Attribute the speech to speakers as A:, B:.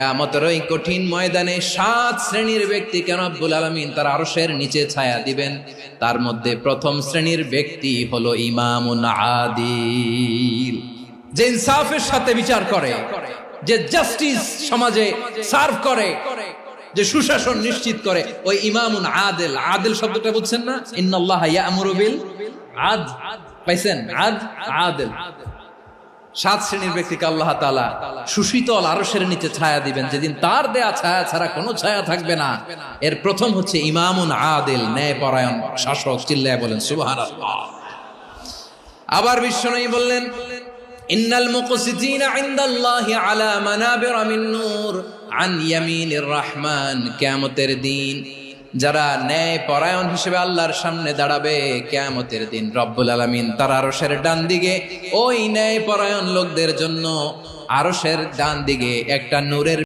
A: কিয়ামতের ওই কঠিন ময়দানে 7 শ্রেণীর ব্যক্তিকে রব্বুল আলামিন তার আরশের নিচে ছায়া দিবেন। তার মধ্যে প্রথম শ্রেণীর ব্যক্তি হলো ইমামুন আদিল, যে ইনসাফের সাথে বিচার করে, যে জাস্টিস সমাজে সার্ভ করে, যে সুশাসন নিশ্চিত করে, ওই ইমামুন আদিল। আদিল শব্দটা বুঝছেন না? ইন্নাল্লাহা ইয়া'মুরু বিল আদল, পাইছেন? আদিল। 7 শ্রেণীর ব্যক্তিকে আল্লাহ তাআলা সুশীতল আরশের নিচে ছায়া দিবেন, যেদিন তার দেয়া ছায়া ছাড়া কোনো ছায়া থাকবে না। এর প্রথম হচ্ছে ইমামুন আদিল, ন্যায়পরায়ণ শাসক। চিল্লায় বলেন সুবহানাল্লাহ। আবার বিশ্বনবী বললেন, ইন্নাল মুকসিতিনা ইনদাল্লাহি আলা মানাবিরা মিন নূর আন ইয়ামিনির রহমান। কিয়ামতের দিন যারা ন্যায়পরায়ণ হিসেবে আল্লাহর সামনে দাঁড়াবে, কিয়ামতের দিন রব্বুল আলামিন তার আরশের ডান দিকে ওই ন্যায়পরায়ণ লোকদের জন্য আরশের ডান দিকে একটা নূরের